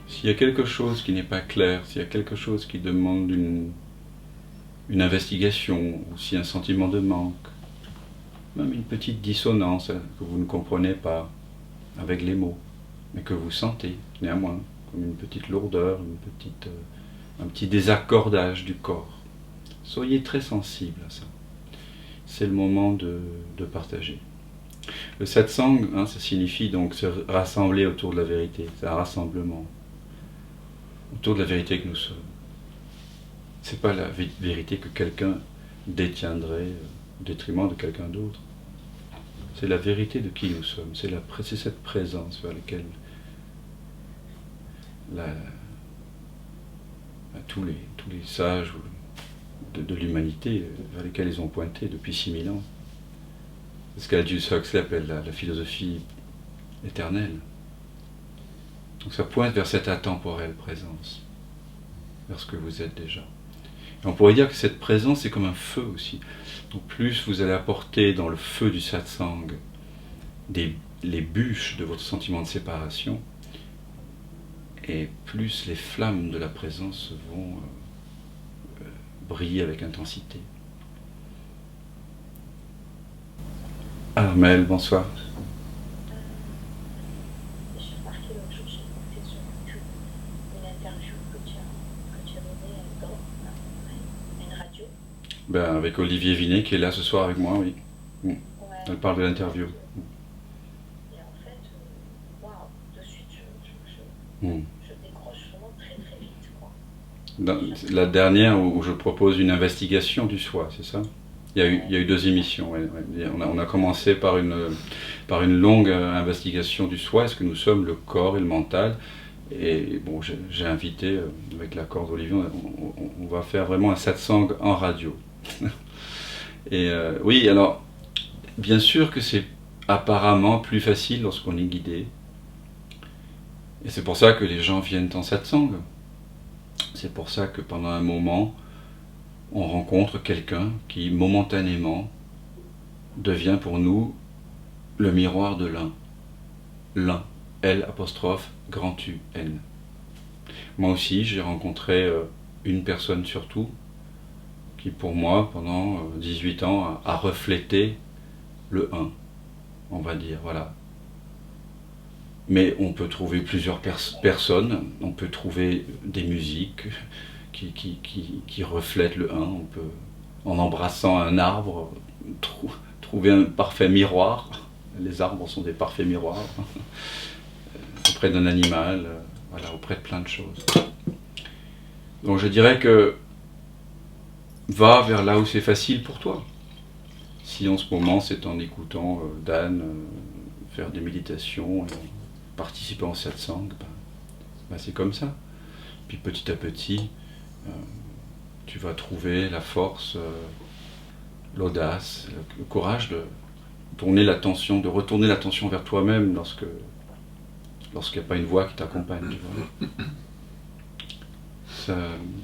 S'il y a quelque chose qui n'est pas clair, s'il y a quelque chose qui demande une investigation, ou si un sentiment de manque, même une petite dissonance que vous ne comprenez pas avec les mots, mais que vous sentez néanmoins, comme une petite lourdeur, un petit désaccordage du corps. Soyez très sensible à ça. C'est le moment de partager. Le satsang, ça signifie donc se rassembler autour de la vérité. C'est un rassemblement autour de la vérité que nous sommes. C'est pas la vérité que quelqu'un détiendrait au détriment de quelqu'un d'autre. C'est la vérité de qui nous sommes. C'est cette présence vers laquelle tous les sages de l'humanité, vers lesquels ils ont pointé depuis 6000 ans. C'est ce qu'Aldous Huxley appelle la philosophie éternelle. Donc ça pointe vers cette intemporelle présence, vers ce que vous êtes déjà. Et on pourrait dire que cette présence est comme un feu aussi. Donc plus vous allez apporter dans le feu du satsang les bûches de votre sentiment de séparation, et plus les flammes de la présence vont briller avec intensité. Alors Maëlle, bonsoir. J'ai remarqué l'autre jour, j'ai écouté sur YouTube une interview que tu as donnée dans une radio. Ben, avec Olivier Vinet qui est là ce soir avec moi, oui. Ouais, Elle parle de l'interview. et en fait, waouh, de suite, je décroche vraiment très très vite, quoi. Dans la dernière où je propose une investigation du soi, c'est ça ? Il y a eu 2 émissions. Ouais. On a commencé par une longue investigation du soi, est-ce que nous sommes le corps et le mental. Et bon, j'ai invité, avec l'accord d'Olivier, on va faire vraiment un satsang en radio. Et oui, alors, bien sûr que c'est apparemment plus facile lorsqu'on est guidé. Et c'est pour ça que les gens viennent en satsang. C'est pour ça que pendant un moment, on rencontre quelqu'un qui, momentanément, devient pour nous le miroir de l'un. L'un. L apostrophe grand U N. Moi aussi, j'ai rencontré une personne surtout qui, pour moi, pendant 18 ans, a reflété le 1, on va dire, voilà. Mais on peut trouver plusieurs personnes, on peut trouver des musiques qui reflètent le 1, on peut, en embrassant un arbre, trouver un parfait miroir. Les arbres sont des parfaits miroirs. Auprès d'un animal, voilà, auprès de plein de choses. Donc je dirais que va vers là où c'est facile pour toi. Si en ce moment c'est en écoutant Dan faire des méditations, participant au satsang, c'est comme ça. Puis petit à petit, tu vas trouver la force, l'audace, le courage de retourner l'attention vers toi-même lorsqu'il n'y a pas une voix qui t'accompagne.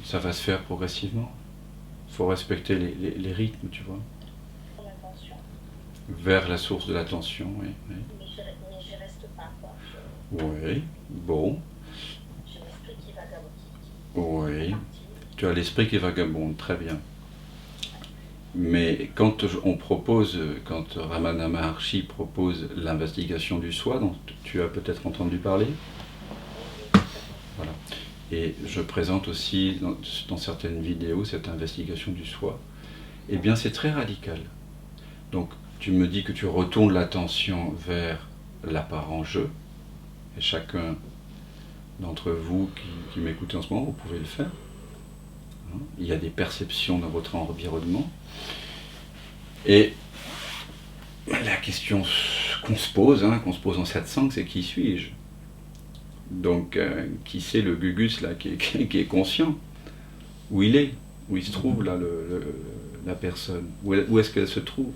Ça va se faire progressivement. Il faut respecter les rythmes, tu vois. Vers la source de l'attention, oui. Mais j'y reste pas, quoi. Oui, bon. J'ai l'esprit qui vagabonde. Oui, tu as l'esprit qui vagabonde, très bien. Mais quand Ramana Maharshi propose l'investigation du soi, dont tu as peut-être entendu parler, voilà. Et je présente aussi dans certaines vidéos cette investigation du soi, eh bien c'est très radical. Donc tu me dis que tu retournes l'attention vers l'apparent jeu, et chacun d'entre vous qui m'écoutez en ce moment, vous pouvez le faire. Il y a des perceptions dans votre environnement. Et la question qu'on se pose en satsang, c'est qui suis-je ? Donc, qui c'est le gugus là, qui est conscient ? Où il est ? Où il se trouve là, la personne ? Où est-ce qu'elle se trouve ?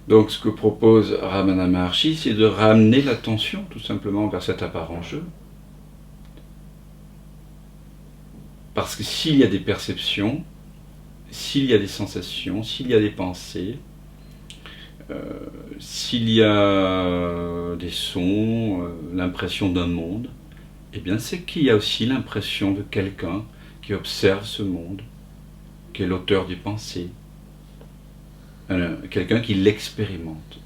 Donc, ce que propose Ramana Maharshi, c'est de ramener l'attention tout simplement vers cet apparent jeu. Parce que s'il y a des perceptions, s'il y a des sensations, s'il y a des pensées, s'il y a des sons, l'impression d'un monde, eh bien c'est qu'il y a aussi l'impression de quelqu'un qui observe ce monde, qui est l'auteur des pensées, quelqu'un qui l'expérimente.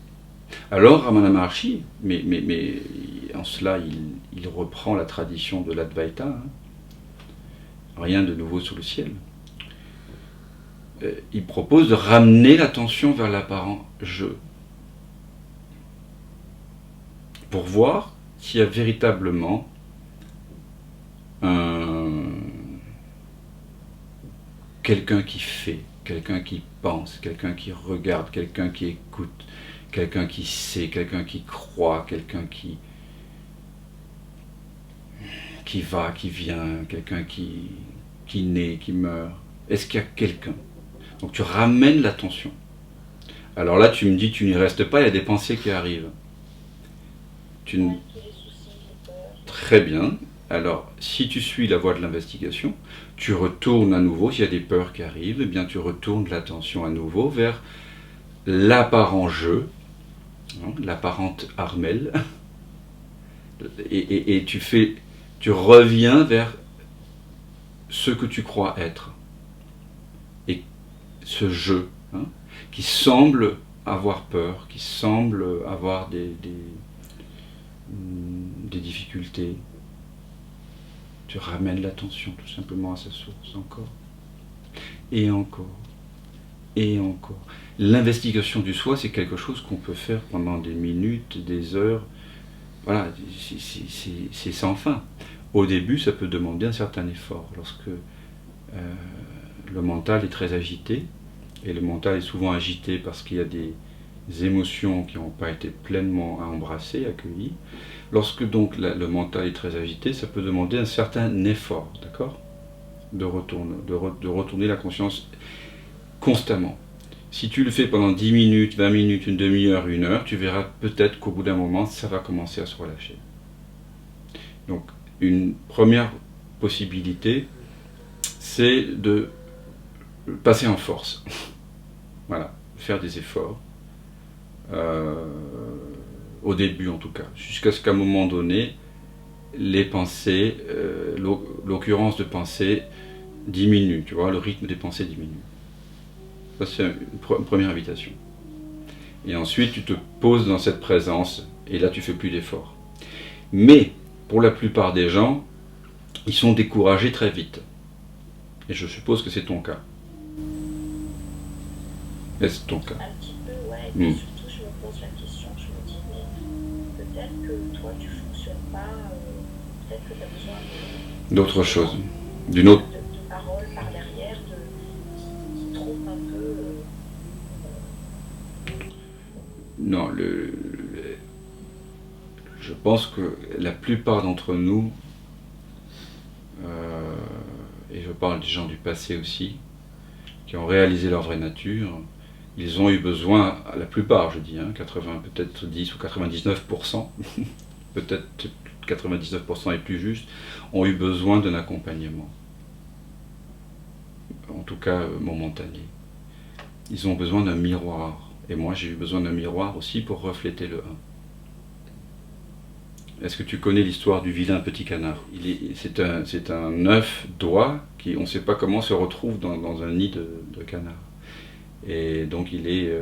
Alors Ramana Maharshi, mais en cela il reprend la tradition de l'Advaita, hein, rien de nouveau sous le ciel. Il propose de ramener l'attention vers l'apparent je, pour voir s'il y a véritablement quelqu'un qui fait, quelqu'un qui pense, quelqu'un qui regarde, quelqu'un qui écoute, quelqu'un qui sait, quelqu'un qui croit, quelqu'un qui va, qui vient, quelqu'un qui naît, qui meurt. Est-ce qu'il y a quelqu'un? Donc tu ramènes l'attention. Alors là, tu me dis, tu n'y restes pas, il y a des pensées qui arrivent. Très bien. Alors, si tu suis la voie de l'investigation, tu retournes à nouveau, s'il y a des peurs qui arrivent, eh bien tu retournes l'attention à nouveau vers l'apparent jeu, hein, l'apparente armelle, et tu reviens vers ce que tu crois être. Et ce jeu, hein, qui semble avoir peur, qui semble avoir des difficultés, tu ramènes l'attention tout simplement à sa source, encore, et encore, et encore. L'investigation du soi, c'est quelque chose qu'on peut faire pendant des minutes, des heures, voilà, c'est sans fin. Au début, ça peut demander un certain effort, lorsque le mental est très agité, et le mental est souvent agité parce qu'il y a des émotions qui n'ont pas été pleinement embrassées, accueillies. Lorsque donc le mental est très agité, ça peut demander un certain effort, d'accord, de retourner la conscience constamment. Si tu le fais pendant 10 minutes, 20 minutes, une demi-heure, une heure, tu verras peut-être qu'au bout d'un moment, ça va commencer à se relâcher. Donc, une première possibilité, c'est de passer en force. Voilà, faire des efforts. Au début en tout cas, jusqu'à ce qu'à un moment donné, les pensées, l'occurrence de pensées diminue, tu vois, le rythme des pensées diminue. Ça c'est une première invitation. Et ensuite tu te poses dans cette présence, et là tu fais plus d'efforts. Mais, pour la plupart des gens, ils sont découragés très vite. Et je suppose que c'est ton cas. Est-ce ton cas? Un petit peu, ouais, et puis surtout je me pose la question, je me dis, mais peut-être que toi tu fonctionnes pas, peut-être que tu as besoin d'autre chose, d'une autre... de paroles par derrière, qui trompent un peu. Non, je pense que la plupart d'entre nous, et je parle des gens du passé aussi, qui ont réalisé leur vraie nature, ils ont eu besoin, la plupart je dis, hein, 80, peut-être 10 ou 99%, peut-être 99% est plus juste, ont eu besoin d'un accompagnement. En tout cas momentané. Ils ont besoin d'un miroir. Et moi j'ai eu besoin d'un miroir aussi pour refléter le 1. Est-ce que tu connais l'histoire du vilain petit canard? C'est un œuf d'oie qui, on ne sait pas comment, se retrouve dans un nid de canard. Et donc il est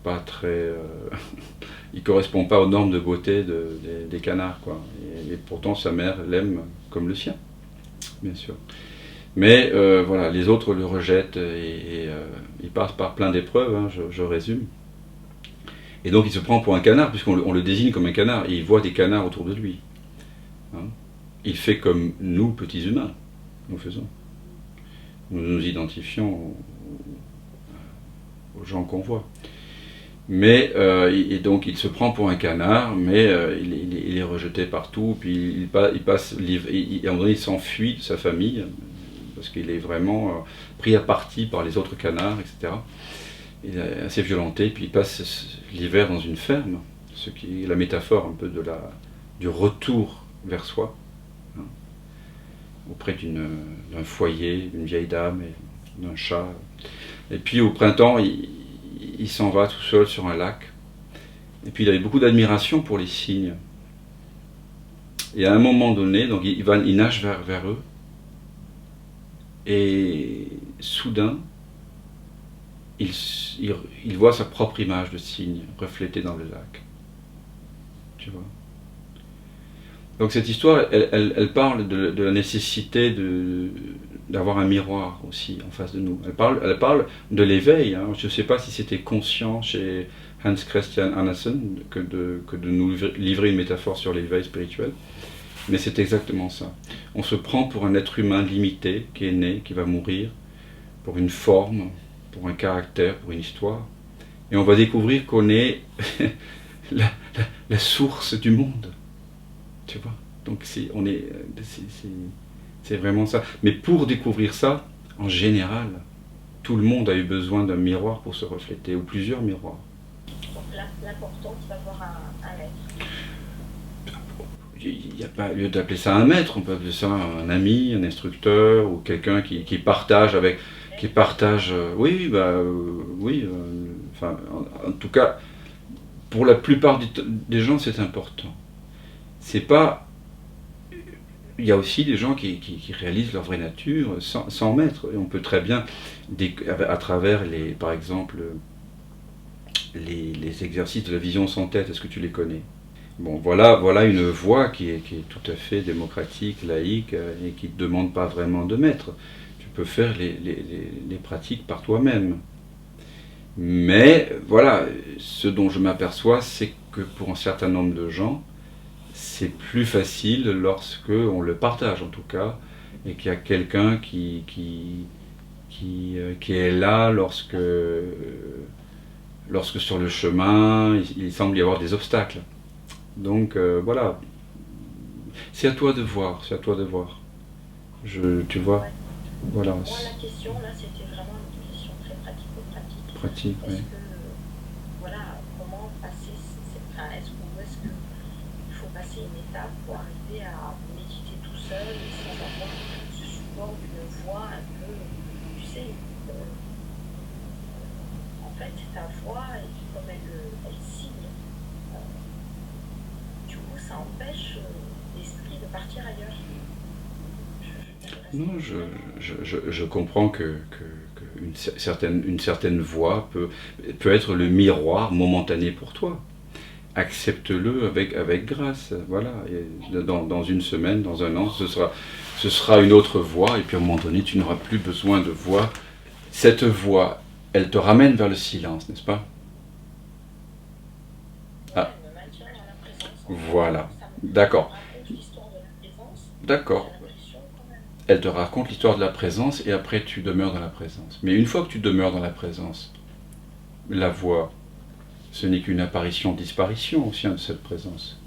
pas très... il correspond pas aux normes de beauté des canards, quoi. Et pourtant sa mère l'aime comme le sien, bien sûr. Mais voilà, les autres le rejettent et il passe par plein d'épreuves, hein, je résume. Et donc il se prend pour un canard, puisqu'on le désigne comme un canard, et il voit des canards autour de lui. Hein. Il fait comme nous, petits humains, nous faisons. Nous nous identifions aux gens qu'on voit. Mais, et donc il se prend pour un canard, mais il est rejeté partout, puis à un moment donné il s'enfuit de sa famille, parce qu'il est vraiment pris à partie par les autres canards, etc. Il est assez violenté, puis il passe l'hiver dans une ferme, ce qui est la métaphore un peu du retour vers soi, hein, auprès d'un foyer, d'une vieille dame et d'un chat. Et puis au printemps, il s'en va tout seul sur un lac. Et puis il avait beaucoup d'admiration pour les cygnes. Et à un moment donné, donc il nage vers eux, et soudain, il voit sa propre image de cygne reflétée dans le lac. Tu vois. Donc cette histoire, elle parle de la nécessité d'avoir un miroir aussi en face de nous. Elle parle de l'éveil. Hein. Je ne sais pas si c'était conscient chez Hans Christian Andersen que de nous livrer une métaphore sur l'éveil spirituel, mais c'est exactement ça. On se prend pour un être humain limité, qui est né, qui va mourir, pour une forme, pour un caractère, pour une histoire, et on va découvrir qu'on est la source du monde. Tu vois, donc c'est vraiment ça. Mais pour découvrir ça, en général, tout le monde a eu besoin d'un miroir pour se refléter, ou plusieurs miroirs. Donc l'important, c'est d'avoir un maître. Il n'y a pas lieu d'appeler ça un maître, on peut appeler ça un ami, un instructeur, ou quelqu'un qui partage avec... Qui partage... oui, enfin, en tout cas, pour la plupart des gens, c'est important. C'est pas... Il y a aussi des gens qui réalisent leur vraie nature sans maître. Et on peut très bien, à travers, par exemple, les exercices de la vision sans tête, est-ce que tu les connais? Bon, voilà une voie qui est tout à fait démocratique, laïque, et qui ne te demande pas vraiment de maître. Tu peux faire les pratiques par toi-même. Mais voilà, ce dont je m'aperçois, c'est que pour un certain nombre de gens, c'est plus facile lorsque on le partage en tout cas, et qu'il y a quelqu'un qui est là lorsque sur le chemin, il semble y avoir des obstacles. Donc voilà, c'est à toi de voir, c'est à toi de voir. Tu vois, Ouais. voilà. Moi, la question, là, c'était vraiment une question très pratico-pratique. Pratique, Est-ce oui. que, voilà, comment passer est-ce qu'il faut passer une étape pour arriver à méditer tout seul sans avoir ce support d'une voix un peu, tu sais, en fait, ta voix, comme elle signe, du coup, ça empêche l'esprit de partir ailleurs. Non, je comprends que une certaine voix peut être le miroir momentané pour toi. Accepte-le avec grâce. Voilà. Et dans une semaine, dans un an, ce sera une autre voix, et puis à un moment donné, tu n'auras plus besoin de voix. Cette voix, elle te ramène vers le silence, n'est-ce pas? Ah, Elle me maintient dans la présence. voilà. D'accord. Raconte l'histoire de la présence. D'accord. J'ai l'impression quand même. Elle te raconte l'histoire de la présence, et après tu demeures dans la présence. Mais une fois que tu demeures dans la présence, la voix, ce n'est qu'une apparition-disparition au sein de cette présence.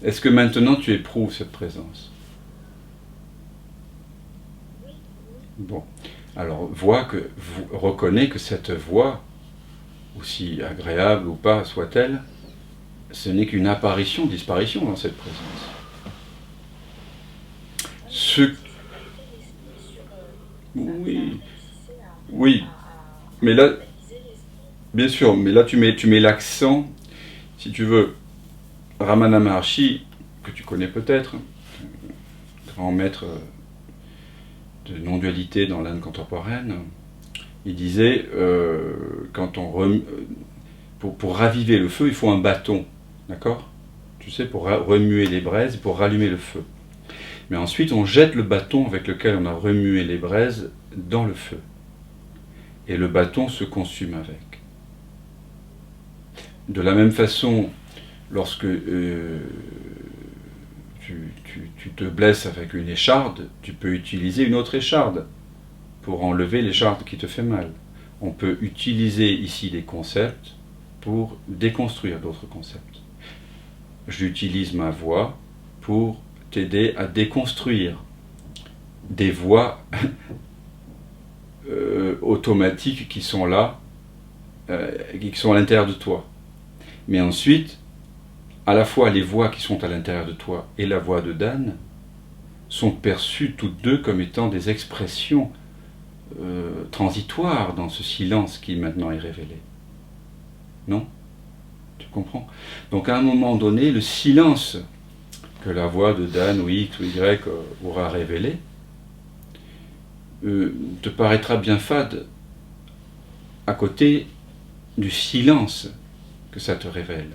Est-ce que maintenant tu éprouves cette présence? Oui, Bon. Alors, reconnais que cette voix, aussi agréable ou pas soit-elle, ce n'est qu'une apparition-disparition dans cette présence. Oui, oui, mais là, bien sûr, mais là tu mets l'accent, si tu veux, Ramana Maharshi, que tu connais peut-être, grand maître de non-dualité dans l'Inde contemporaine, il disait, pour raviver le feu, il faut un bâton, d'accord? Tu sais, pour remuer les braises, pour rallumer le feu. Mais ensuite, on jette le bâton avec lequel on a remué les braises dans le feu. Et le bâton se consume avec. De la même façon, lorsque tu te blesses avec une écharde, tu peux utiliser une autre écharde pour enlever l'écharde qui te fait mal. On peut utiliser ici des concepts pour déconstruire d'autres concepts. J'utilise ma voix pour t'aider à déconstruire des voix automatiques qui sont là, qui sont à l'intérieur de toi. Mais ensuite, à la fois les voix qui sont à l'intérieur de toi et la voix de Dan sont perçues toutes deux comme étant des expressions transitoires dans ce silence qui maintenant est révélé. Non? Tu comprends? Donc à un moment donné, le silence que la voix de Dan ou X ou Y aura révélé, te paraîtra bien fade à côté du silence que ça te révèle.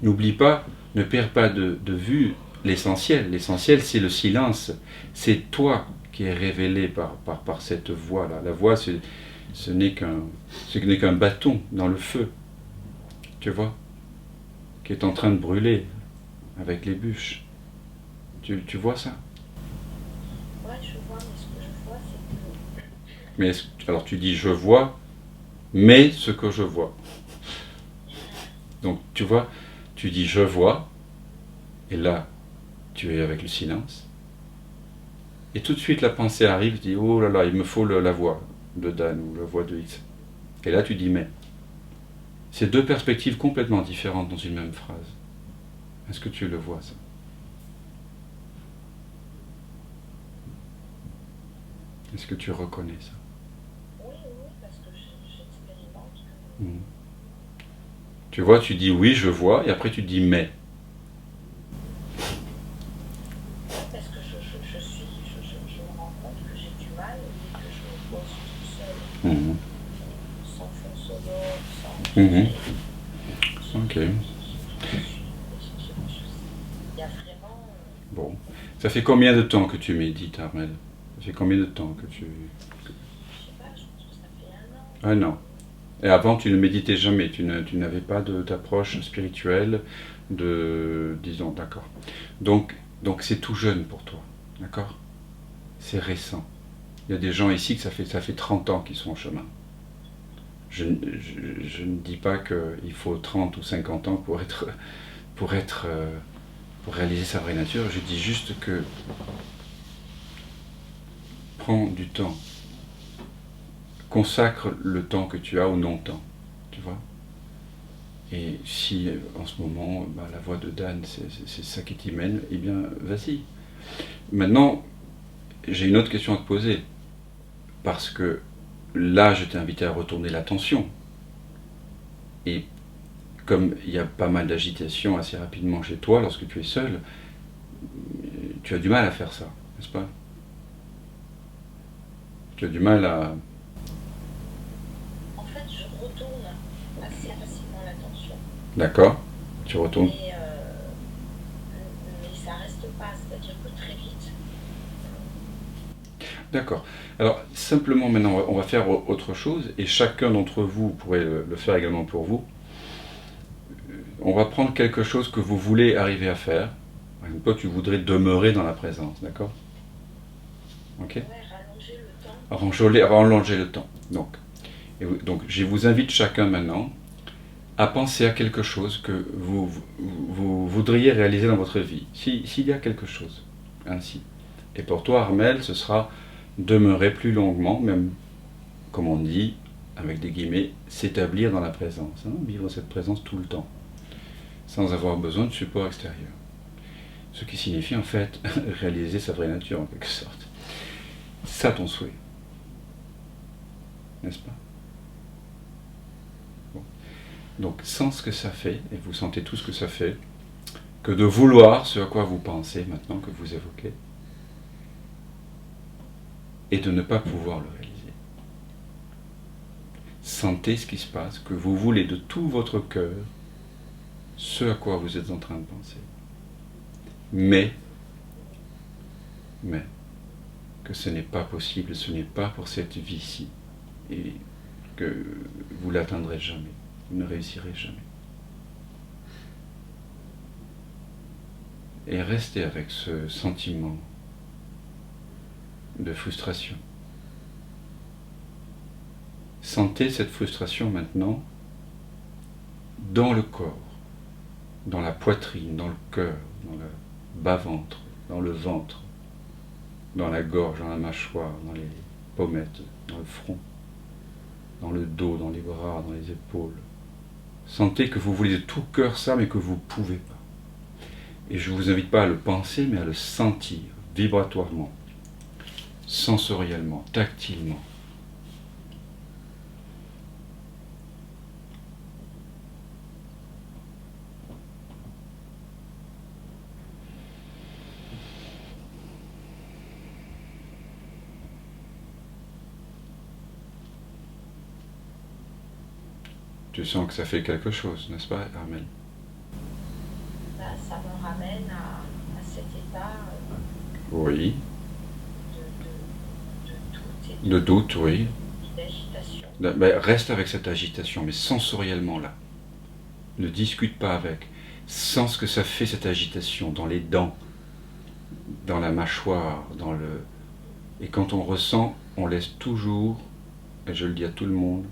N'oublie pas, ne perds pas de vue l'essentiel. L'essentiel, c'est le silence. C'est toi qui es révélé par cette voix-là. La voix, ce n'est qu'un bâton dans le feu, tu vois, qui est en train de brûler avec les bûches. Tu vois ça? Ouais, je vois, mais ce que je vois, c'est que Mais alors tu dis je vois, mais ce que je vois. Donc tu vois, tu dis je vois, et là tu es avec le silence. Et tout de suite la pensée arrive, tu dis oh là là, il me faut la voix de Dan ou la voix de X. Et là tu dis mais. C'est deux perspectives complètement différentes dans une même phrase. Est-ce que tu le vois ça? Est-ce que tu reconnais ça? oui, parce que j'expérimente Mmh. Tu vois, tu dis oui, je vois, et après tu dis mais. parce que je me rends compte que j'ai du mal et que je me pose toute seule, Mmh. sans fond sonore, sans. Mmh. Ok. Il y a vraiment. Bon. Ça fait combien de temps que tu médites, Armel? Ça fait combien de temps que tu... Je sais pas, je pense que ça fait 1 an. Ah non. Et avant, tu ne méditais jamais, tu n'avais pas d'approche spirituelle, disons, d'accord. Donc c'est tout jeune pour toi, d'accord? C'est récent. Il y a des gens ici que ça fait 30 ans qu'ils sont en chemin. Je ne dis pas qu'il faut 30 ou 50 ans pour réaliser sa vraie nature. Je dis juste que prends du temps. Consacre le temps que tu as au non-temps, tu vois. Et si en ce moment, la voix de Dan, c'est ça qui t'y mène, eh bien, vas-y. Maintenant, j'ai une autre question à te poser. Parce que là, je t'ai invité à retourner l'attention. Et comme il y a pas mal d'agitation assez rapidement chez toi, lorsque tu es seul, tu as du mal à faire ça, n'est-ce pas? Tu as du mal à... En fait, je retourne assez facilement l'attention. D'accord? Tu retournes. Mais ça reste pas, c'est-à-dire que très vite. D'accord. Alors, simplement maintenant, on va faire autre chose, et chacun d'entre vous pourrait le faire également pour vous. On va prendre quelque chose que vous voulez arriver à faire. Par exemple, toi, tu voudrais demeurer dans la présence, d'accord? Ok? Ouais, rallonger le temps. Rallonger le temps. Donc, je vous invite chacun maintenant à penser à quelque chose que vous voudriez réaliser dans votre vie. S'il y a quelque chose, ainsi. Et pour toi, Armel, ce sera demeurer plus longuement, même, comme on dit, avec des guillemets, s'établir dans la présence. Vivre cette présence tout le temps, sans avoir besoin de support extérieur. Ce qui signifie en fait réaliser sa vraie nature en quelque sorte. C'est ça ton souhait. N'est-ce pas? Bon. Donc sans ce que ça fait, et vous sentez tout ce que ça fait, que de vouloir ce à quoi vous pensez maintenant que vous évoquez, et de ne pas pouvoir le réaliser. Sentez ce qui se passe, que vous voulez de tout votre cœur ce à quoi vous êtes en train de penser. Mais que ce n'est pas possible, ce n'est pas pour cette vie-ci, et que vous ne l'atteindrez jamais, vous ne réussirez jamais. Et restez avec ce sentiment de frustration. Sentez cette frustration maintenant dans le corps, dans la poitrine, dans le cœur, dans le bas-ventre, dans le ventre, dans la gorge, dans la mâchoire, dans les pommettes, dans le front, dans le dos, dans les bras, dans les épaules. Sentez que vous voulez de tout cœur ça, mais que vous ne pouvez pas. Et je ne vous invite pas à le penser, mais à le sentir, vibratoirement, sensoriellement, tactilement. Tu sens que ça fait quelque chose, n'est-ce pas, Armel? Ça me ramène à cet état Oui. de doute et De doute, oui. d'agitation. Ben, reste avec cette agitation, mais sensoriellement là. Ne discute pas avec. Sens ce que ça fait cette agitation dans les dents, dans la mâchoire, dans le... Et quand on ressent, on laisse toujours, et je le dis à tout le monde,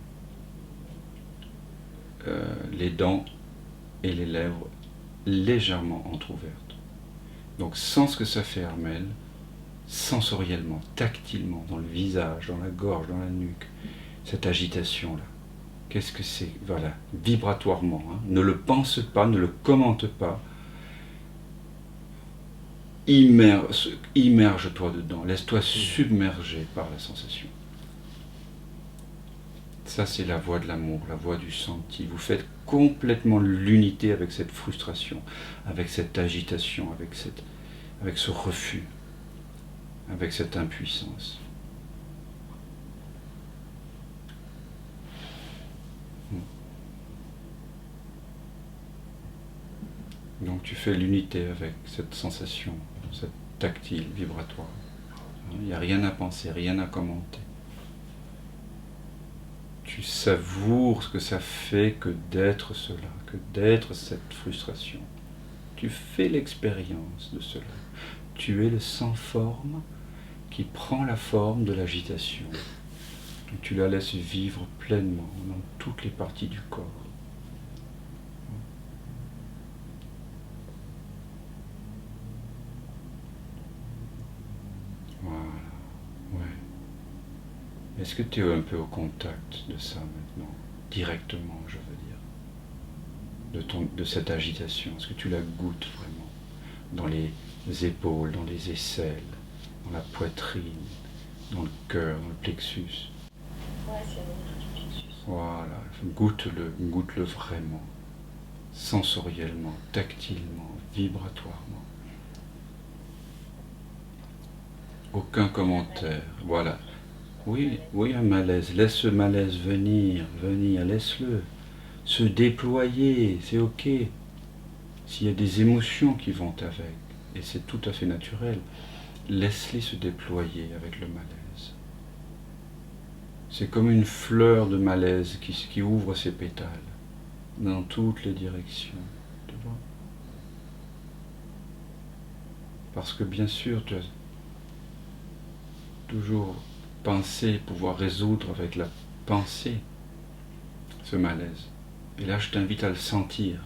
les dents et les lèvres légèrement entr'ouvertes. Donc sens ce que ça fait, Armel, sensoriellement, tactilement, dans le visage, dans la gorge, dans la nuque, cette agitation-là. Qu'est-ce que c'est? Voilà, vibratoirement. Hein. Ne le pense pas, ne le commente pas. Immerge-toi dedans, laisse-toi submerger par la sensation. Ça, c'est la voie de l'amour, la voie du senti. Vous faites complètement l'unité avec cette frustration, avec cette agitation, avec ce refus, avec cette impuissance. Donc tu fais l'unité avec cette sensation, cette tactile, vibratoire. Il n'y a rien à penser, rien à commenter. Tu savoures ce que ça fait que d'être cela, que d'être cette frustration. Tu fais l'expérience de cela. Tu es le sans forme qui prend la forme de l'agitation. Et tu la laisses vivre pleinement dans toutes les parties du corps. Voilà, ouais. Est-ce que tu es un peu au contact de ça maintenant, directement, je veux dire, de cette agitation? Est-ce que tu la goûtes vraiment dans les épaules, dans les aisselles, dans la poitrine, dans le cœur, dans le plexus? Ouais, c'est au niveau du plexus. Voilà, goûte-le vraiment, sensoriellement, tactilement, vibratoirement. Aucun commentaire, voilà. Oui, un malaise. Laisse ce malaise venir, laisse-le se déployer, c'est ok. S'il y a des émotions qui vont avec, et c'est tout à fait naturel, laisse-les se déployer avec le malaise. C'est comme une fleur de malaise qui ouvre ses pétales dans toutes les directions, tu vois. Parce que bien sûr, tu as toujours pensé pouvoir résoudre avec la pensée ce malaise. Et là, je t'invite à le sentir.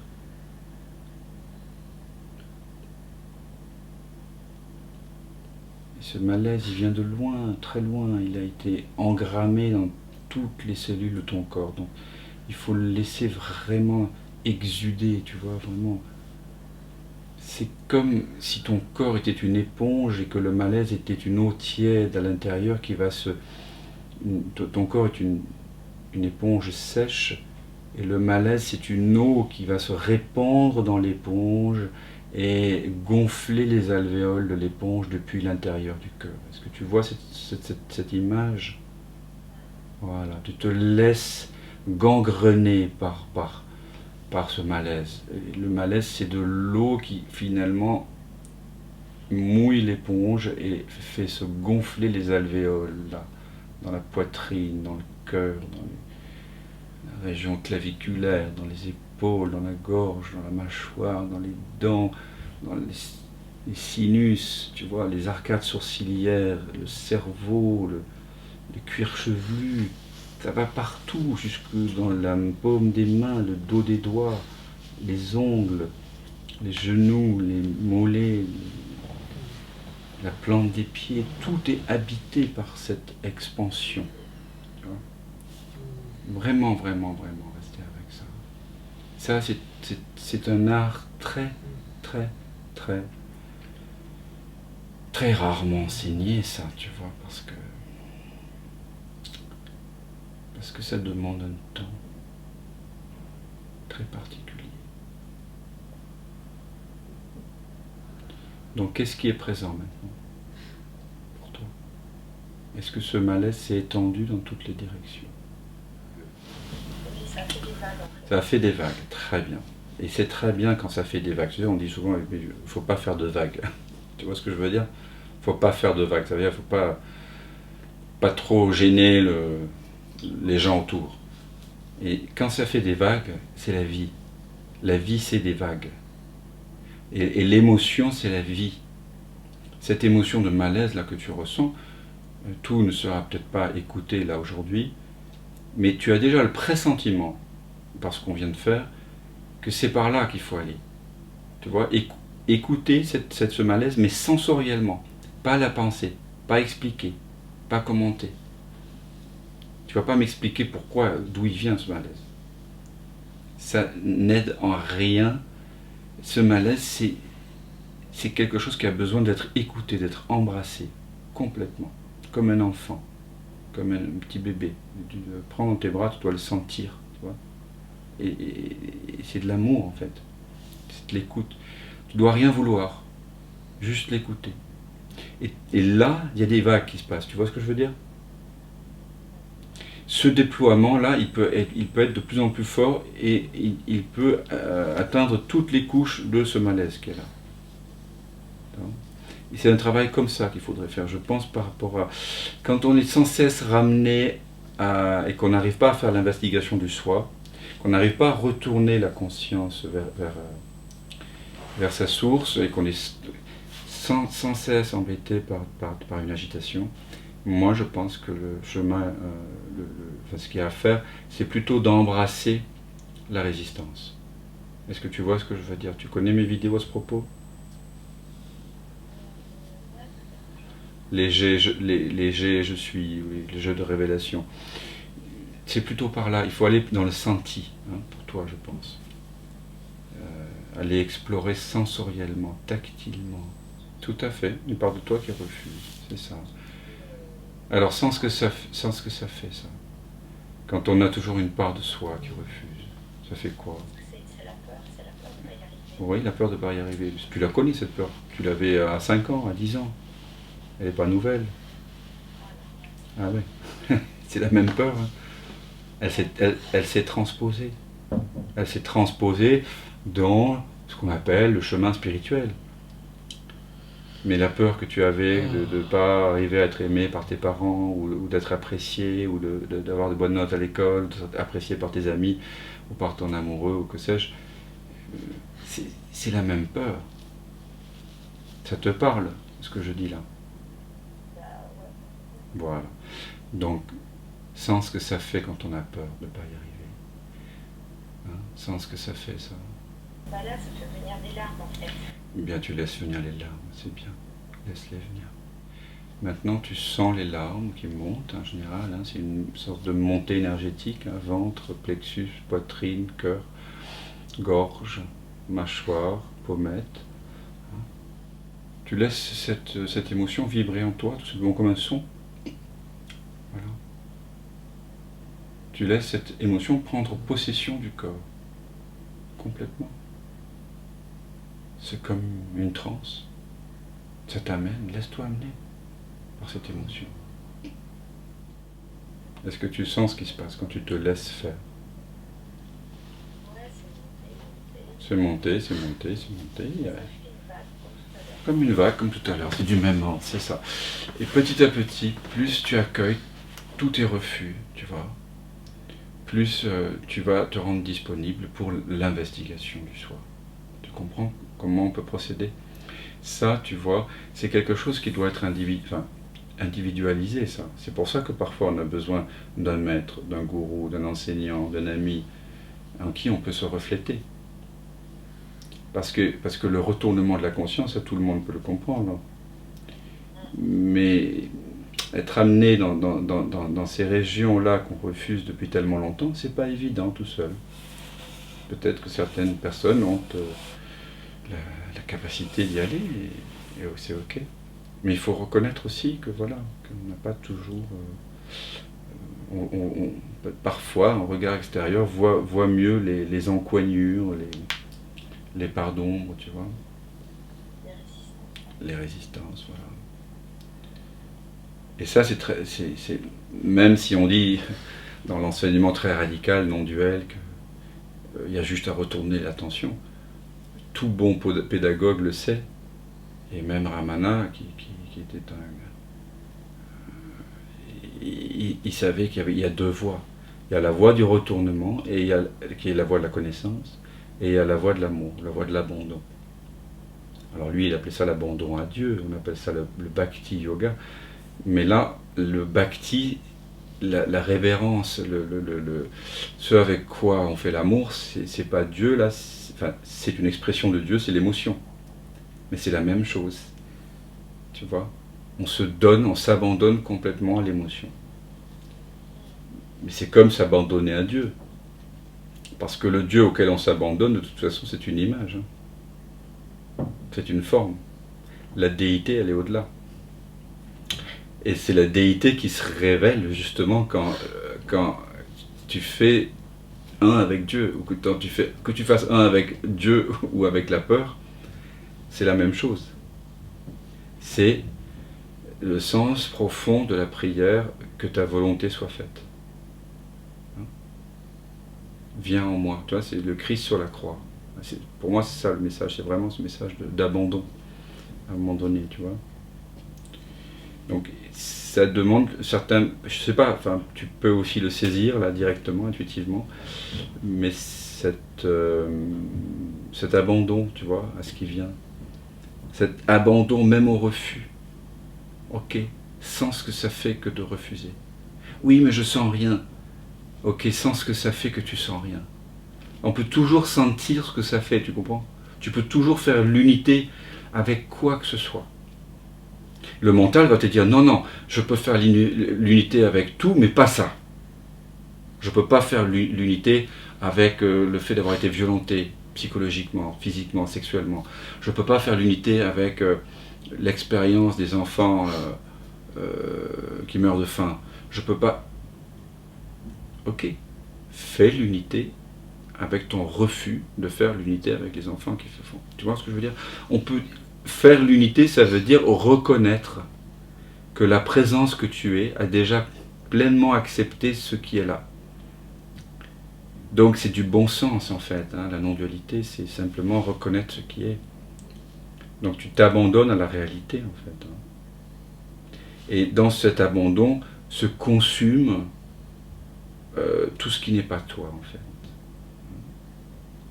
Et ce malaise, il vient de loin, très loin. Il a été engrammé dans toutes les cellules de ton corps. Donc, il faut le laisser vraiment exuder, tu vois, vraiment. C'est comme si ton corps était une éponge et que le malaise était une eau tiède à l'intérieur qui va se... Ton corps est une éponge sèche et le malaise c'est une eau qui va se répandre dans l'éponge et gonfler les alvéoles de l'éponge depuis l'intérieur du cœur. Est-ce que tu vois cette image? Voilà, tu te laisses gangrener par ce malaise. Et le malaise, c'est de l'eau qui finalement mouille l'éponge et fait se gonfler les alvéoles, là, dans la poitrine, dans le cœur, dans la région claviculaire, dans les épaules, dans la gorge, dans la mâchoire, dans les dents, dans les sinus, tu vois, les arcades sourcilières, le cerveau, le cuir chevelu. Ça va partout, jusque dans la paume des mains, le dos des doigts, les ongles, les genoux, les mollets, la plante des pieds. Tout est habité par cette expansion. Tu vois? Vraiment, vraiment, vraiment rester avec ça. Ça, c'est un art très, très, très, très rarement enseigné, ça, tu vois, parce que ça demande un temps très particulier. Donc qu'est-ce qui est présent maintenant pour toi? Est-ce que ce malaise s'est étendu dans toutes les directions? Oui, ça fait des vagues en fait. Ça fait des vagues, très bien. Et c'est très bien quand ça fait des vagues. Tu sais, on dit souvent, il ne faut pas faire de vagues. Tu vois ce que je veux dire? Il ne faut pas faire de vagues. Ça veut dire qu'il ne faut pas trop gêner les gens autour. Et quand ça fait des vagues, c'est la vie. La vie, c'est des vagues. Et l'émotion, c'est la vie. Cette émotion de malaise là que tu ressens, tout ne sera peut-être pas écouté là aujourd'hui, mais tu as déjà le pressentiment, par ce qu'on vient de faire, que c'est par là qu'il faut aller. Tu vois, écouter ce malaise, mais sensoriellement, pas la pensée, pas expliquer, pas commenter. Tu vas pas m'expliquer pourquoi, d'où il vient ce malaise. Ça n'aide en rien. Ce malaise, c'est quelque chose qui a besoin d'être écouté, d'être embrassé complètement, comme un enfant, comme un petit bébé. Tu le prends dans tes bras, tu dois le sentir, tu vois. Et c'est de l'amour en fait, c'est de l'écoute. Tu dois rien vouloir, juste l'écouter. Et là, il y a des vagues qui se passent. Tu vois ce que je veux dire? Ce déploiement-là, il peut être de plus en plus fort et il peut atteindre toutes les couches de ce malaise qui est là. Et c'est un travail comme ça qu'il faudrait faire, je pense, par rapport à... Quand on est sans cesse ramené et qu'on n'arrive pas à faire l'investigation du soi, qu'on n'arrive pas à retourner la conscience vers sa source et qu'on est sans cesse embêté par une agitation, moi je pense que le chemin, ce qu'il y a à faire, c'est plutôt d'embrasser la résistance. Est-ce que tu vois ce que je veux dire? Tu connais mes vidéos à ce propos? Les jets, je suis, oui, les jeux de révélation. C'est plutôt par là, il faut aller dans le senti, hein, pour toi je pense. Aller explorer sensoriellement, tactilement. Tout à fait, une part de toi qui refuse, c'est ça. Alors sans ce que ça fait ça. Quand on a toujours une part de soi qui refuse, ça fait quoi? C'est la peur de ne pas y arriver. Oui, la peur de ne pas y arriver. Tu la connais cette peur. Tu l'avais à 5 ans, à 10 ans. Elle n'est pas nouvelle. Ah ouais, c'est la même peur. Hein. Elle s'est transposée. Elle s'est transposée dans ce qu'on appelle le chemin spirituel. Mais la peur que tu avais de ne pas arriver à être aimé par tes parents, ou d'être apprécié, ou d'avoir de bonnes notes à l'école, d'être apprécié par tes amis, ou par ton amoureux, ou que sais-je, c'est la même peur. Ça te parle, ce que je dis là? Voilà. Donc, sans ce que ça fait quand on a peur de ne pas y arriver. Hein, sans ce que ça fait, ça. Là, ça fait venir des larmes en fait. Eh bien, tu laisses venir les larmes, c'est bien. Laisse-les venir. Maintenant, tu sens les larmes qui montent en général. Hein, c'est une sorte de montée énergétique. Hein, ventre, plexus, poitrine, cœur, gorge, mâchoire, pommette. Hein. Tu laisses cette émotion vibrer en toi, tout simplement comme un son. Voilà. Tu laisses cette émotion prendre possession du corps. Complètement. C'est comme une transe. Ça t'amène, laisse-toi amener par cette émotion. Est-ce que tu sens ce qui se passe quand tu te laisses faire? Ouais, c'est monter. Comme une vague, comme tout à l'heure. C'est du même ordre, c'est ça. Et petit à petit, plus tu accueilles tous tes refus, tu vois, plus tu vas te rendre disponible pour l'investigation du soi. Tu comprends comment on peut procéder? Ça, tu vois, c'est quelque chose qui doit être individualisé, ça. C'est pour ça que parfois on a besoin d'un maître, d'un gourou, d'un enseignant, d'un ami, en qui on peut se refléter. Parce que le retournement de la conscience, ça, tout le monde peut le comprendre. Mais être amené dans ces régions-là qu'on refuse depuis tellement longtemps, c'est pas évident tout seul. Peut-être que certaines personnes ont la capacité d'y aller, et c'est ok. Mais il faut reconnaître aussi que voilà, qu'on n'a pas toujours... parfois, un regard extérieur voit mieux les encoignures, les parts d'ombre, tu vois. Les résistances, voilà. Et ça, même si on dit dans l'enseignement très radical, non duel, il y a juste à retourner l'attention. Tout bon pédagogue le sait, et même Ramana, qui était il savait qu'il y a deux voies. Il y a la voie du retournement, qui est la voie de la connaissance, et il y a la voie de l'amour, la voie de l'abandon. Alors lui, il appelait ça l'abandon à Dieu, on appelle ça le bhakti yoga. Mais là, le bhakti, la révérence, ce avec quoi on fait l'amour, c'est pas Dieu, là, c'est une expression de Dieu, c'est l'émotion. Mais c'est la même chose. Tu vois, on se donne, on s'abandonne complètement à l'émotion. Mais c'est comme s'abandonner à Dieu. Parce que le Dieu auquel on s'abandonne, de toute façon, c'est une image. C'est une forme. La déité, elle est au-delà. Et c'est la déité qui se révèle justement quand tu fais un avec Dieu, ou que tu fasses un avec Dieu ou avec la peur, c'est la même chose. C'est le sens profond de la prière, que ta volonté soit faite. Viens en moi. Tu vois, c'est le Christ sur la croix. Pour moi, c'est ça le message. C'est vraiment ce message d'abandon, à un moment donné, tu vois. Donc, ça demande certains... Je sais pas, enfin, tu peux aussi le saisir, là, directement, intuitivement, mais cet abandon, tu vois, à ce qui vient, cet abandon même au refus, ok, sans ce que ça fait que de refuser. Oui, mais je sens rien. Ok, sans ce que ça fait que tu sens rien. On peut toujours sentir ce que ça fait, tu comprends? Tu peux toujours faire l'unité avec quoi que ce soit. Le mental va te dire, non, non, je peux faire l'unité avec tout, mais pas ça. Je ne peux pas faire l'unité avec le fait d'avoir été violenté psychologiquement, physiquement, sexuellement. Je ne peux pas faire l'unité avec l'expérience des enfants qui meurent de faim. Je ne peux pas... Ok, fais l'unité avec ton refus de faire l'unité avec les enfants qui se font. Tu vois ce que je veux dire? On peut faire l'unité, ça veut dire reconnaître que la présence que tu es a déjà pleinement accepté ce qui est là. Donc c'est du bon sens en fait, hein. La non-dualité, c'est simplement reconnaître ce qui est. Donc tu t'abandonnes à la réalité en fait, hein. Et dans cet abandon se consume tout ce qui n'est pas toi en fait.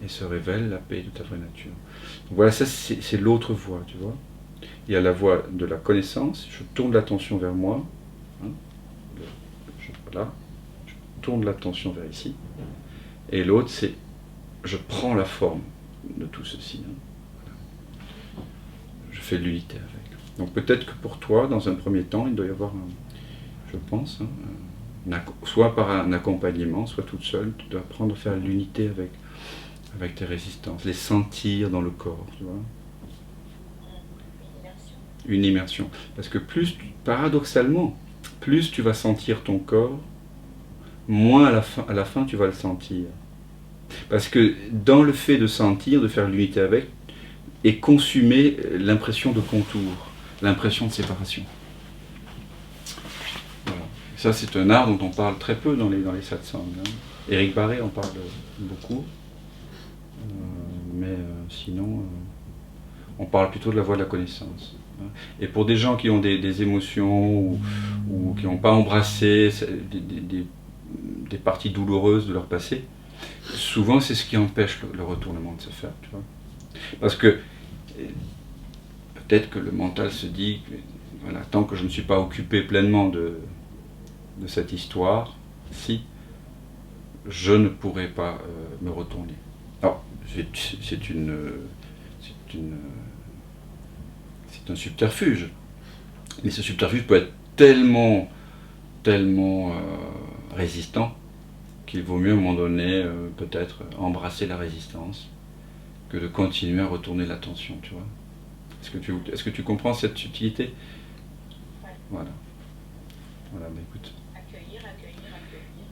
Et se révèle la paix de ta vraie nature. Donc voilà, ça c'est l'autre voie, tu vois. Il y a la voie de la connaissance, je tourne l'attention vers moi, hein, voilà, je tourne l'attention vers ici. Et l'autre, c'est je prends la forme de tout ceci. Hein. Voilà. Je fais l'unité avec. Donc peut-être que pour toi, dans un premier temps, il doit y avoir, je pense, hein, soit par un accompagnement, soit toute seule, tu dois apprendre à faire l'unité avec tes résistances, les sentir dans le corps, tu vois. Une immersion. Parce que paradoxalement, plus tu vas sentir ton corps, moins à la fin tu vas le sentir. Parce que dans le fait de sentir, de faire l'unité avec, est consumée l'impression de contour, l'impression de séparation. Voilà. Ça c'est un art dont on parle très peu dans les satsangs. Hein. Éric Barré en parle beaucoup. Mais sinon, on parle plutôt de la voie de la connaissance. Et pour des gens qui ont des émotions ou qui n'ont pas embrassé des parties douloureuses de leur passé, souvent c'est ce qui empêche le retournement de se faire. Tu vois. Parce que peut-être que le mental se dit, voilà, tant que je ne me suis pas occupé pleinement de cette histoire, si, je ne pourrai pas me retourner. Alors, c'est un subterfuge. Mais ce subterfuge peut être tellement résistant qu'il vaut mieux à un moment donné peut-être embrasser la résistance que de continuer à retourner l'attention, tu vois. Est-ce que tu comprends cette subtilité? Ouais. Voilà. Voilà, mais écoute.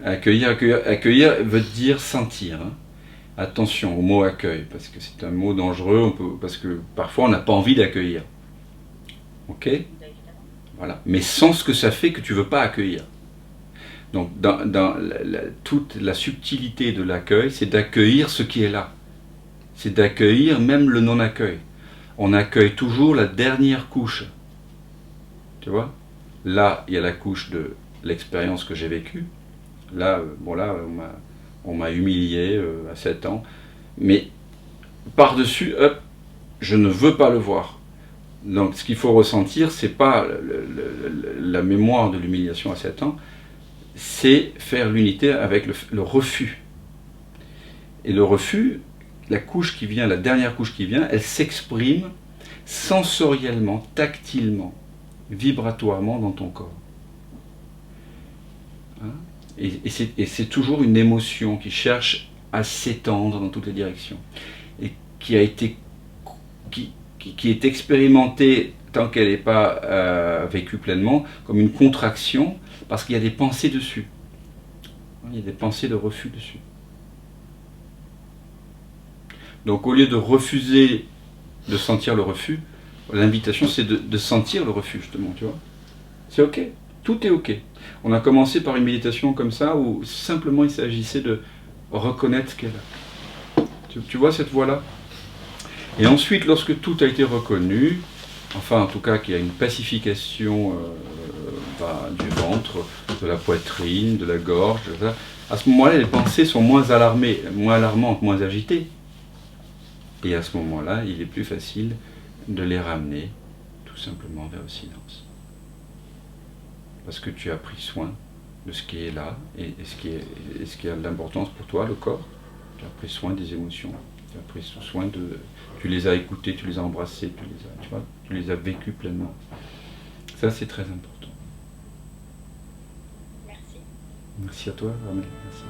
Accueillir. Accueillir veut dire sentir, hein. Attention au mot accueil, parce que c'est un mot dangereux, parce que parfois on n'a pas envie d'accueillir. Ok? Voilà. Mais sans ce que ça fait que tu ne veux pas accueillir. Donc dans toute la subtilité de l'accueil, c'est d'accueillir ce qui est là. C'est d'accueillir même le non-accueil. On accueille toujours la dernière couche. Tu vois? Là, il y a la couche de l'expérience que j'ai vécue. Là, on m'a humilié à 7 ans. Mais par-dessus, hop, je ne veux pas le voir. Donc ce qu'il faut ressentir, c'est pas la mémoire de l'humiliation à 7 ans, c'est faire l'unité avec le refus. Et le refus, la couche qui vient, la dernière couche qui vient, elle s'exprime sensoriellement, tactilement, vibratoirement dans ton corps. Hein? Et c'est toujours une émotion qui cherche à s'étendre dans toutes les directions. Et qui est expérimentée tant qu'elle n'est pas vécue pleinement comme une contraction parce qu'il y a des pensées dessus. Il y a des pensées de refus dessus. Donc au lieu de refuser de sentir le refus, l'invitation c'est de sentir le refus justement, tu vois. C'est ok, tout est ok. On a commencé par une méditation comme ça où simplement il s'agissait de reconnaître ce qu'elle a. Tu vois cette voie-là? Et ensuite, lorsque tout a été reconnu, enfin en tout cas qu'il y a une pacification du ventre, de la poitrine, de la gorge, à ce moment-là, les pensées sont moins alarmantes, moins agitées. Et à ce moment-là, il est plus facile de les ramener tout simplement vers le silence. Parce que tu as pris soin de ce qui est là et ce qui a de l'importance pour toi, le corps. Tu as pris soin des émotions. Tu as pris soin de... Tu les as écoutées, tu les as embrassées, tu les as vécues pleinement. Ça, c'est très important. Merci. Merci à toi, Ramel. Merci.